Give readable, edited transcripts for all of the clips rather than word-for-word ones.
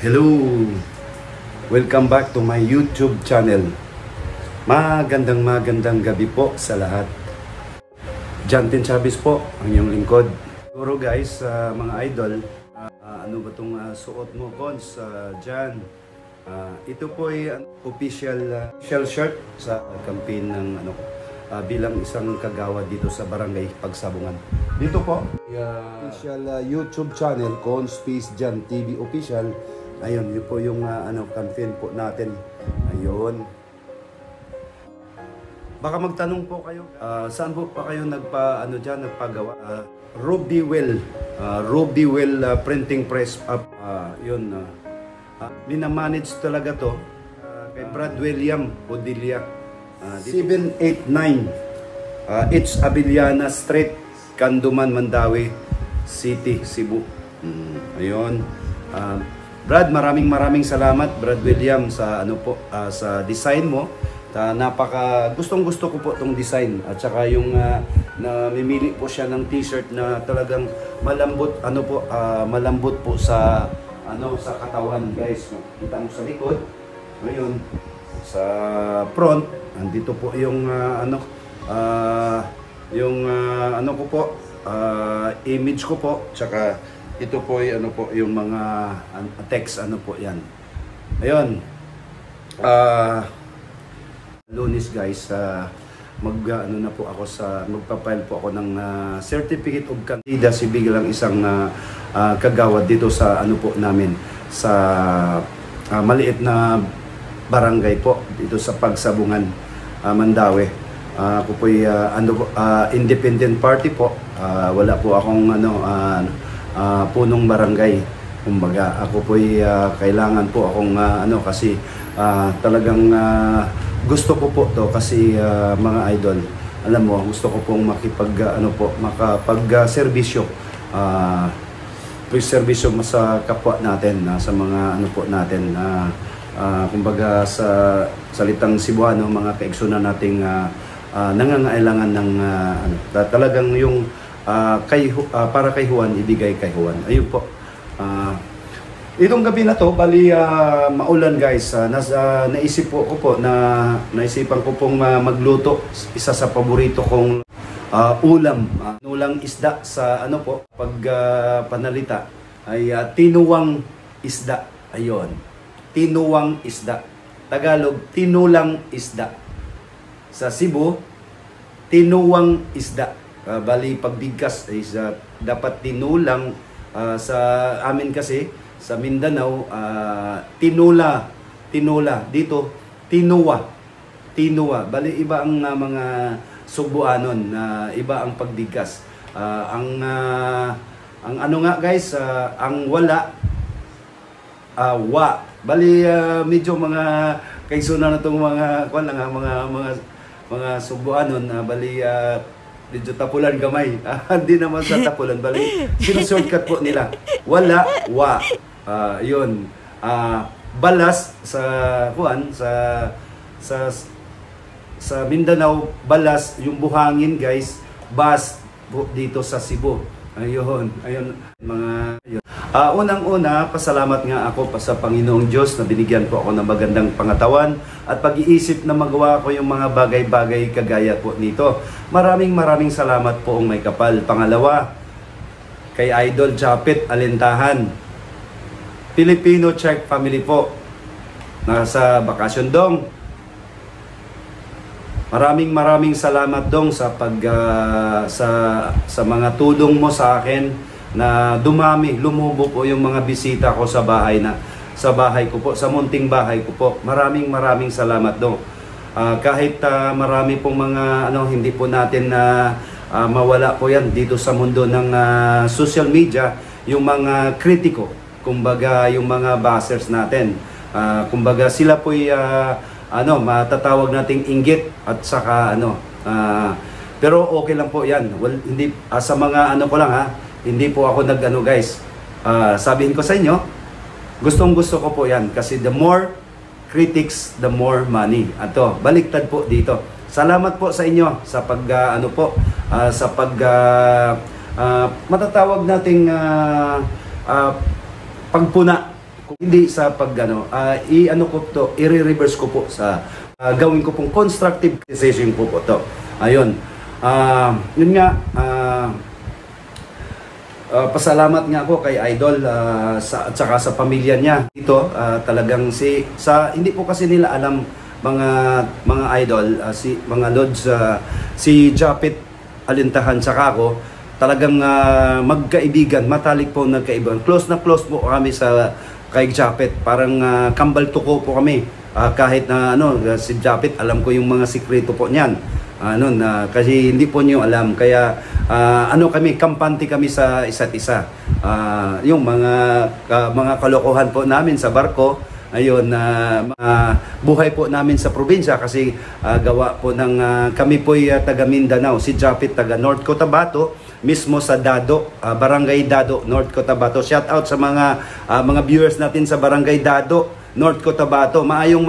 Hello! Welcome back to my YouTube channel. Magandang gabi po sa lahat. Jantin Chavez po, ang iyong lingkod. Siguro guys, mga idol, ano ba itong suot mo, Cons, Jan? Ito po ay official shirt sa campaign ng bilang isang kagawad dito sa Barangay Pagsabungan. Dito po, official YouTube channel, Cons Space Jan TV Official. Ayun, yun po yung campaign po natin. Ayun. Baka magtanong po kayo, saan po pa kayo nagpagawa? Ruby Well Printing Press up. Yun. Minamanage talaga to kay Brad William Odilia. 789 It's Abiliana Street, Canduman, Mandawi City, Cebu. Ayun. Brad, maraming salamat, Brad William, sa sa design mo. Napaka gustong-gusto ko po itong design, at saka yung namimili po siya ng t-shirt na talagang malambot malambot po sa sa katawan, guys. Kita mo sa likod. Ngayon, sa front, andito po yung ko po, image ko po, tsaka ito po ay yung mga text po yan. Ayun. Lunes guys, na po ako magpa-file po ako ng certificate of candidacy bilang isang kagawad dito sa po namin sa maliit na barangay po dito sa Pagsabungan, Mandawi. Ako po ay independent party po. Wala po akong punong barangay. Kumbaga, ako po ay kailangan po akong kasi talagang gusto ko po to kasi mga idol, alam mo, gusto ko pong makapag-serbisyo serbisyo sa kapwa natin, sa mga natin, kumbaga sa salitang Cebuano, mga kaigsunan nating nangangailangan ng talagang yung para kay Juan, ibigay kay Juan. Ayun po. Itong gabi na to, bali maulan guys. Naisipan ko pong magluto isa sa paborito kong ulam, ulang isda sa pag panalita ay tinuwang isda. Ayun. Tinuwang isda. Tagalog, tinulang isda. Sa Cebu, tinuwang isda. Bali pagbigkas ay dapat tinulang, sa amin kasi sa Mindanao, tinula. Dito, tinuwa. Bali iba ang mga Subuanon, iba ang pagbigkas. Ang nga guys, ang wala, wa. Bali medyo mga kaigsunan na itong mga Subuanon, bali medyo tapulan gamay. Hindi naman sa tapulan, bali sinushortcut po nila. Wala, wa. Yun. Balas sa sa Mindanao, balas yung buhangin guys. Bas po dito sa Cebu. Ayun mga yun. Unang-una, pasalamat nga ako sa Panginoong Diyos na binigyan po ako ng magandang pangatawan at pag-iisip na magawa ko yung mga bagay-bagay kagaya po nito. Maraming salamat po ang may kapal. Pangalawa, kay Idol Japet Alintahan, Filipino Czech family po, nasa bakasyon dong. Maraming salamat dong sa sa mga tulong mo sa akin na lumubo po yung mga bisita ko sa bahay ko po, sa munting bahay ko po. Maraming salamat dong. Kahit marami pong mga hindi po natin na mawala po yan dito sa mundo ng social media, yung mga kritiko, kumbaga yung mga bashers natin. Kumbaga sila po matatawag nating inggit at saka pero okay lang po yan. Well, hindi sa mga ko lang hindi po ako guys. Sabihin ko sa inyo, gustong-gusto ko po yan kasi the more critics, the more money. Ato, baliktad po dito. Salamat po sa inyo sa matatawag nating pagpuna Kung hindi sa pag i-ano ko to, i-reverse ko po sa gawin ko pong constructive criticism po to. Ayun. Yun nga, pasalamat nga ako kay Idol at saka sa pamilya niya dito. Talagang hindi po kasi nila alam mga Idol, mga Lods, si Japet Alintahan saka ako, talagang magkaibigan, matalik po nagkaibigan. Close na close po kami kay Japet. Parang kambal tuko po kami. Kahit na si Japet, alam ko yung mga sikreto po niyan. Kasi hindi po niyo alam. Kaya kami, kampante kami sa isa't isa. Yung mga kalokohan po namin sa barko, ayun, buhay po namin sa probinsya kasi gawa po ng kami po'y taga Mindanao, si Japet taga North Cotabato, mismo sa Dado, Barangay Dado, North Cotabato. Shout out sa mga viewers natin sa Barangay Dado, North Cotabato. Maayong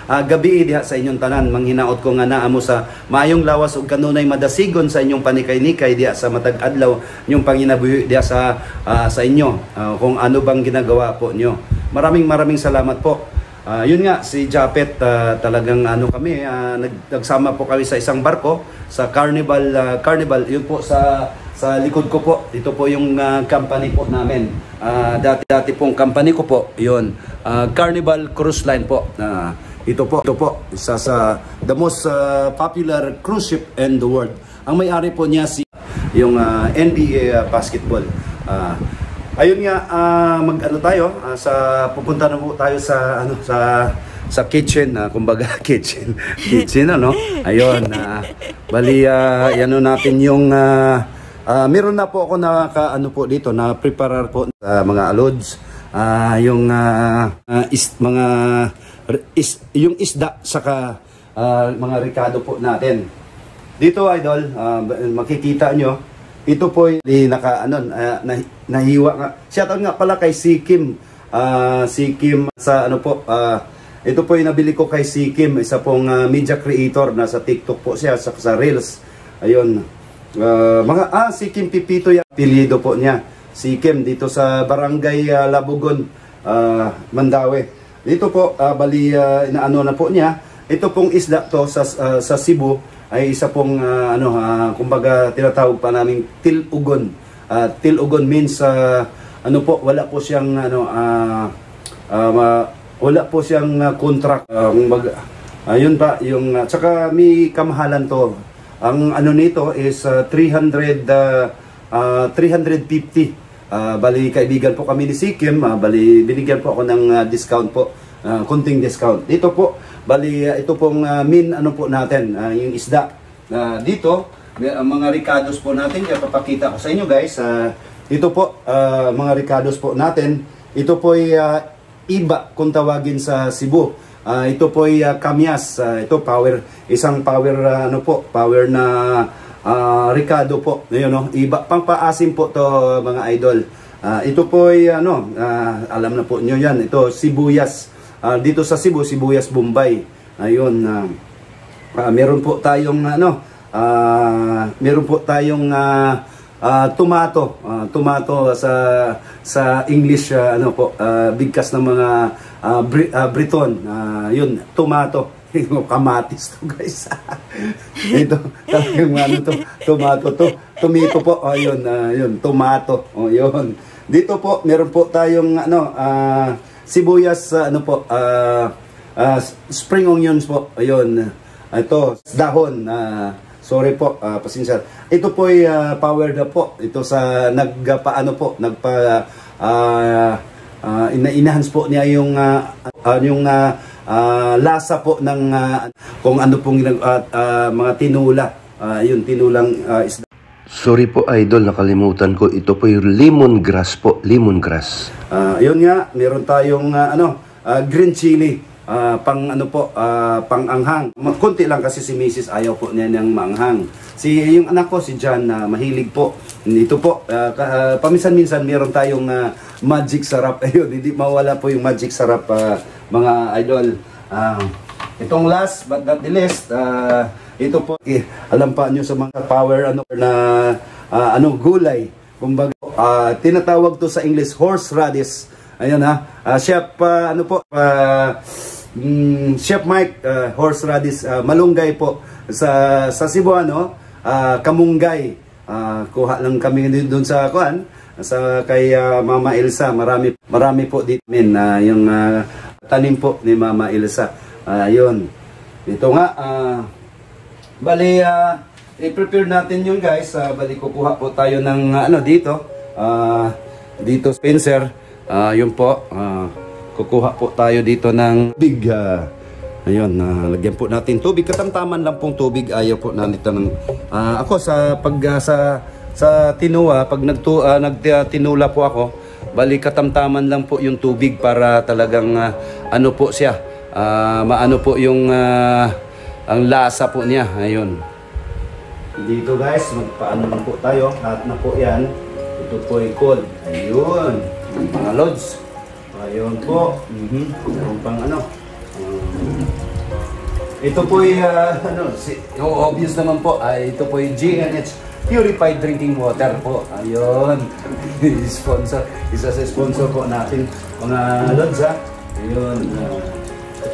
gabi diha sa inyong tanan. Manghinaot ko nga naamo sa maayong lawas ug kanunay madasigon sa inyong panikay-nikay diha sa matag adlaw nyong panginabuhi diha sa inyo. Kung ano bang ginagawa po nyo. Maraming salamat po. Yun nga, si Japet, talagang kami, nagsama po kami sa isang barko sa Carnival, yun po sa likod ko po. Ito po yung company po namin. Dati pong company ko po, yun, Carnival Cruise Line po. Ito po, isa sa the most popular cruise ship in the world. Ang may-ari po niya yung NBA basketball. Ayun nga, tayo pupunta na po tayo sa kitchen, kumbaga kitchen ayun, bali natin yung meron na po ako po dito na preparar po sa mga alods, yung yung isda saka mga ricado po natin dito, Idol. Makikita nyo ito po nahiwa nga. Shoutout nga pala kay Sikim. Sikim sa ito po yung nabili ko kay Sikim, isa pong media creator, nasa TikTok po siya sa Reels. Ayun. Sikim Pipito yung apelyido po niya. Sikim dito sa Barangay Labugon, Mandaue. Dito po bali inaano na po niya. Ito pong isda to sa Cebu ay isa pong kumbaga tinatawag pa naming tilugon. Tilugon means wala po siyang wala po siyang contract. Ayun pa yung tsaka may kamahalan to. Ang nito is 350. Bali kaibigan po kami ni Sikim, bali binigyan po ako ng discount po. Konting discount. Dito po, bali ito pong po natin, yung isda. Dito, mga ricados po natin, papakita ko sa inyo guys. Dito po, mga ricados po natin. Ito po ay iba kung tawagin sa Cebu. Ito po ay kamyas. Ito isang power power na ricado po. Ayun, iba pang paasim po to, mga idol. Ito po ay alam na po nyo yan. Ito sibuyas. Dito sa Cebu, sibuyas Bombay. Ayun, meron po tayong tomato. Tomato sa English bigkas ng mga Briton. Yun, tomato. Kamatis to, guys. Ito talagang tomato to. Tomato po. Ayun, yun, tomato. Yun. Dito po meron po tayong sibuyas, spring onions po. Ayun. Ito, dahon. Sorry po, pasensya. Ito po ay powered up po. Ito sa enhance po niya yung lasa po ng kung ano pong mga tinula. Yun, tinulang isda. Sorry po, Idol, nakalimutan ko. Ito po yung lemongrass po, lemongrass. Yun nga, meron tayong green chili, pang anghang. Kunti lang kasi si Mrs. ayaw po niya ng maanghang. Yung anak ko, si John, mahilig po. Ito po, paminsan-minsan meron tayong magic sarap. Ayun, hindi mawala po yung magic sarap, mga idol. Itong last but not the least, ito po, alam pa nyo sa mga power gulay. Kumbaga, tinatawag to sa English horseradish. Ayun ha. Chef, ano po, Chef Mike, horseradish, malunggay po sa Cebuano, kamunggay. Kuha lang kami doon sa kuan, sa kay Mama Elsa. Marami po dito yung tanim po ni Mama Elsa. Ayun. Ito nga, bali, i-prepare natin yung guys. Bali, kukuha po tayo ng dito. Dito, Spencer. Yun po. Kukuha po tayo dito ng big. Ayun, lagyan po natin tubig. Katamtaman lang pong tubig. Ayaw po natin ng... ako, sa tinuwa, pag nagtinula po ako, bali, katamtaman lang po yung tubig para talagang, ano po siya. Maano po yung ang lasa po niya. Ayun. Dito guys, magpaano lang po tayo. Lahat na po yan. Ito po ay cold. Ayun. Mga lods. Ayun po. Ayun pang ano. Ito po ay obvious naman po. Ito po ay GNH Purified Drinking Water po. Ayun. Sponsor. Isa sa sponsor po natin. Mga lods ha. Ayun.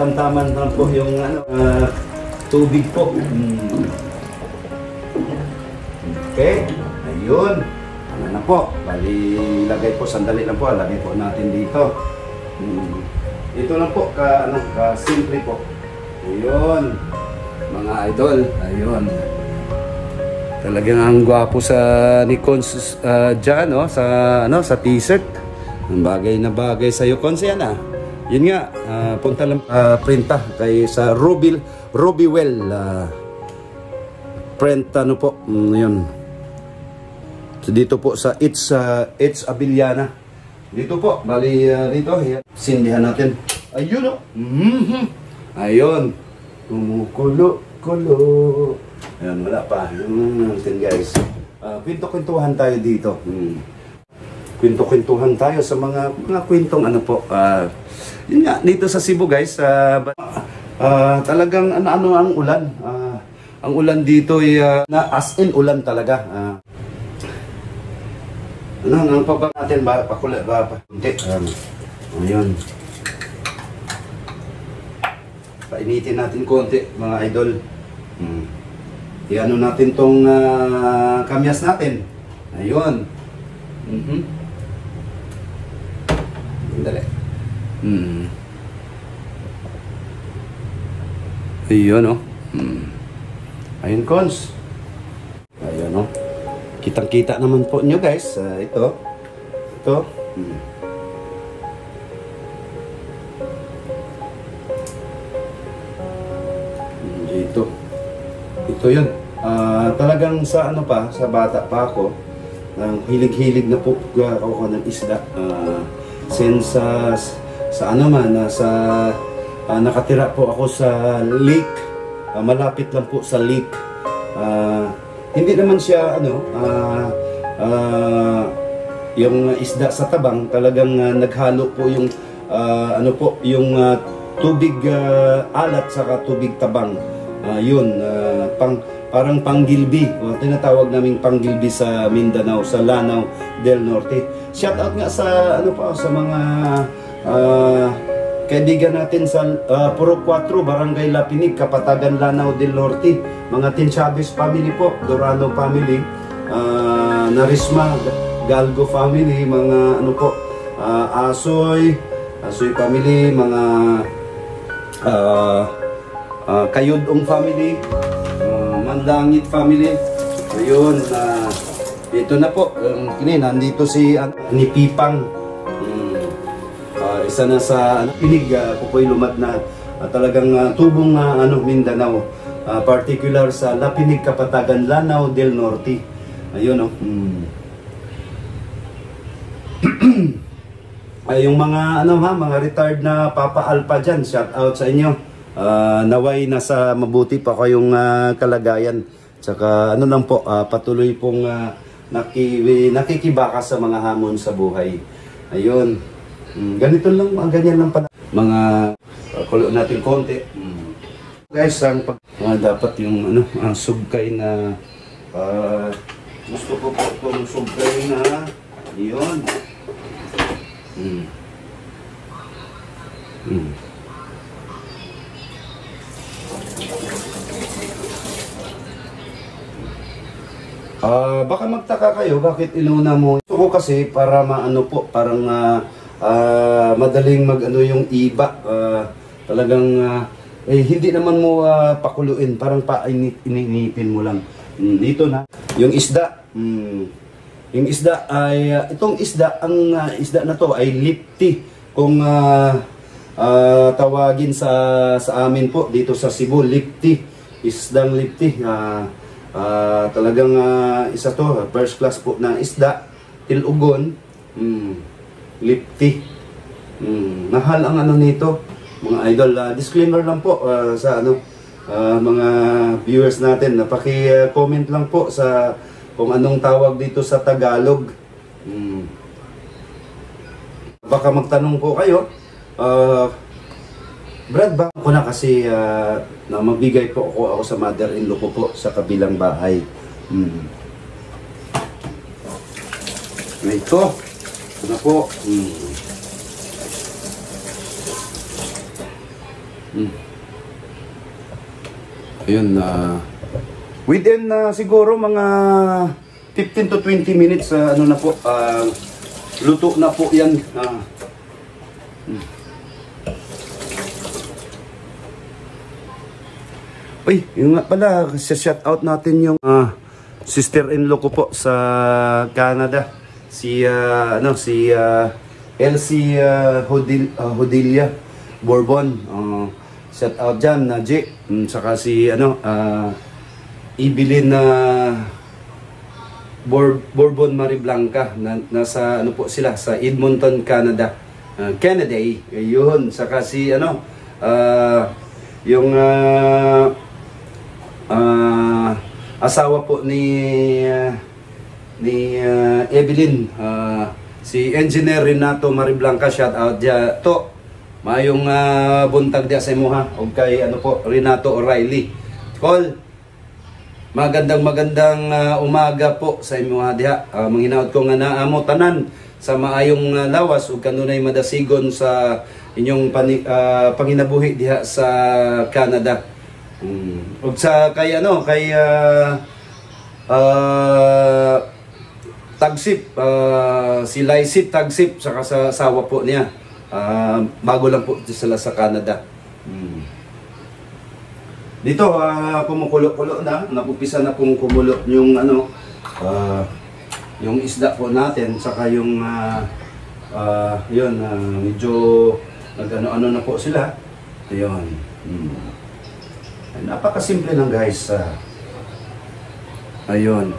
Tamtaman lang po yung tubig po. Okay, ayun. Ano na po, bali lagay po, sandali lang po, lagay po natin dito. Ito lang po, ka simple po. Ayun, mga idol, ayun. Talagang ang gwapo sa ni Cons dyan, no? Sa t-shirt. Ang bagay na bagay sa iyo, Cons, yan ah. Yun nga, punta lang printa kay sa Rubiwell print ano po, yun. So dito po sa It's Abiliana. Dito po, bali dito, sindihan natin. Ayun o. Ayun. Kumukulo. Ayun, wala pa. Natin guys. Kwento-kwentuhan tayo dito. Kwento-kwentuhan tayo sa mga kwentong ano po. Yun nga, dito sa Cebu guys, talagang ano ang ulan. Ang ulan dito ay as in ulan talaga. Ang pabang natin ba pakulat ba kunti. Ayun. Painitin natin konti mga idol. Iano natin tong kamyas natin. Ayun. Dali. Ayun o. Ayun, Cons. Ayun o. Kitang-kita naman po nyo guys. Ito. Dito. Ito yun. Talagang sa ano pa, sa bata pa ako, hilig-hilig na po ako ng isda. Since sa ano man, nakatira po ako sa lake, malapit lang po sa lake. Hindi naman siya yung isda sa tabang, talagang naghalo po yung yung tubig alat saka tubig tabang. Yun, parang panggilbi, tinatawag naming panggilbi sa Mindanao, sa Lanao del Norte. Shout out nga sa sa mga kaibigan natin sa Puro 4, Barangay Lapinig, Kapatagan, Lanao del Norte, mga Tinchaves family po, Dorano family, Narisma, Galgo family, mga Asoy family, mga Kayudong family, Mandangit family. Ayun, ito na po, nandito si ni Pipang. Isa na sa Pinig, Pupoy Lumad na talagang tubong Mindanao, particular sa Lapinig, Kapatagan, Lanao del Norte. Ayun ay yung mga mga retired na Papa Alpa dyan, shout out sa inyo. Naway nasa mabuti pa kayong kalagayan. Tsaka lang po, patuloy pong nakikibaka sa mga hamon sa buhay. Ayun. Ganito lang, ganyan lang pala. Mga kulo natin konti. Guys, ang dapat yung subkay na gusto ko po itong subkay na yun. Mm. Baka magtaka kayo bakit inuna mo. Ito ko kasi para maano po, parang madaling magano yung iba. Talagang hindi naman mo pakuluin, parang iniinipin mo lang. Dito na yung isda. Yung isda ay itong isda, ang isda na to ay lipti. Kung tawagin sa amin po dito sa Cebu, lipti. Isdang lipti. Talagang isa to, first class po na isda, tilugon, lipti. Mahal ang ano nito, mga idol. Disclaimer lang po sa mga viewers natin, paki-comment lang po sa kung anong tawag dito sa Tagalog. Baka magtanong po kayo, Brad, ba ako na kasi na magbigay po ako sa mother-in-law ko po sa kabilang bahay. Ito na po. Ayun, within siguro mga 15 to 20 minutes, ano na po, luto na po yan. Uy, yung nga pala, shout out natin yung sister-in-law ko po sa Canada. Si Elsie Hodilia Bourbon. Shout out dyan, J. Saka si Evelyn Bourbon Mariblanca. Nasa ano po sila, sa Edmonton, Canada. Canada, yun. Saka si yung asawa po ni Evelyn, si Engineer Renato Mariblanca, shout out dia to. Mayong buntag dia sa imuha og kay Renato O'Reilly. Call. Magandang umaga po sa imuha diha. Manghinaot ko nga naamo tanan sa maayong lawas ug kanunay madasigon sa inyong panginabuhi diha sa Canada. Ug sa kay Tagsip, si Lysip Tagsip saka sa asawa po niya. Bago lang po sila sa Canada. Dito kumukulo-kulo na, napupisa na pong kumulo yung yung isda po natin saka yung yun, medyo nag-ano na po sila. Ayun. Napakasimple lang guys. Ayun.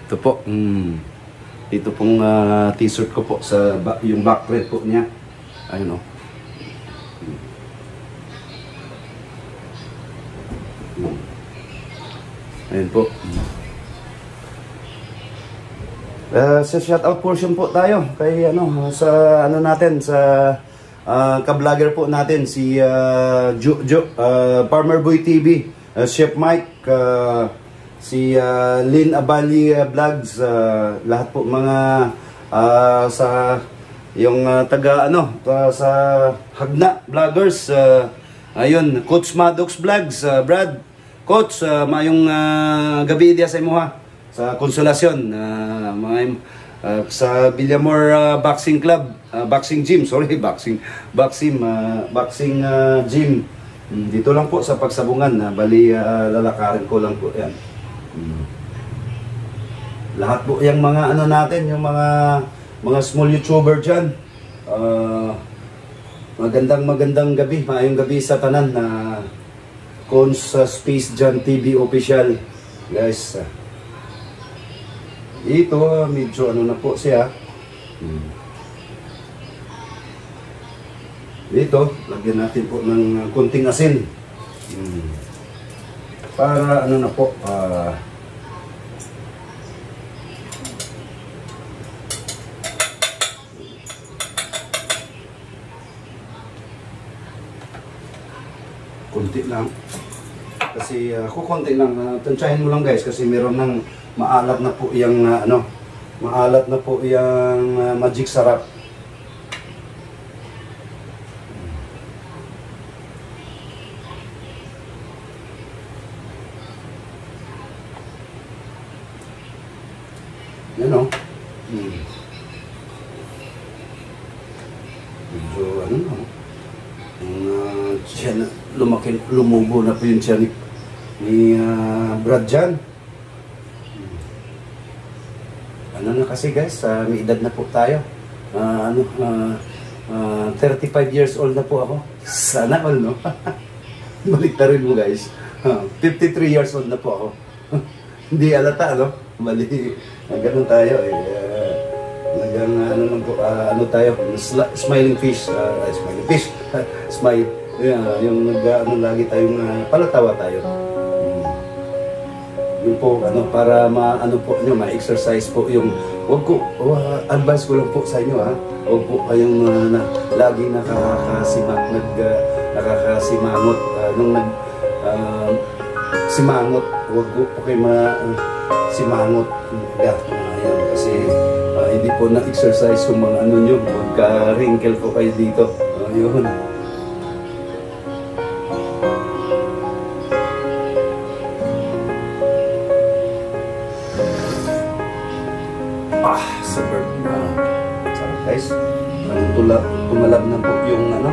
Ito po. Ito pong t-shirt ko po sa yung back print po niya. Ayun o. Ayun po. Sa shoutout portion po tayo kay sa natin sa ka-vlogger po natin si Farmer Boy TV, Chef Mike, si Lynn Abali Vlogs, lahat po mga sa yung taga sa Hagna Vloggers, ayun, Coach Maddox Vlogs, Brad, Coach, mayong gabi dia sa imuha sa Konsolasyon, sa Villamor Boxing Club, Boxing Gym, Boxing Gym. Dito lang po sa Pagsabungan, bali lalakarin ko lang po yan. Lahat po yung mga natin, yung mga small YouTuber dyan. Magandang gabi, maayong gabi sa tanan na Cons Space Jan TV official. Guys, ito medyo na po siya. Dito, lagyan natin po ng kunting asin. Para na po, kunti lang. Kasi kukonti lang, tansyahin mo lang guys kasi meron ng maalat na po yung maalat na po yung magic sarap. Yan o. Medyo ano na. Siya na, lumubo na po yung siya ni Brad Jan. Ano na kasi guys, may edad na po tayo. 35 years old na po ako. Sana all, no? Balik na rin mo guys. 53 years old na po ako. Hindi alata, no? Mali. Ganun tayo eh. Ano lang po, ano tayo, smiling fish. Smiling fish. Smile. Yung ano lagi tayong palatawa tayo. Yun po, para maano po nyo, ma-exercise po yung, advice ko lang po sa inyo ha, huwag po kayong lagi nakakasimangot, simangot, huwag po kayo simangot, ayan, kasi hindi po na-exercise yung mga ano nyo, magka-wrinkle po kayo dito, yun. Superb na. Sarap guys. Tumalab na po yung yung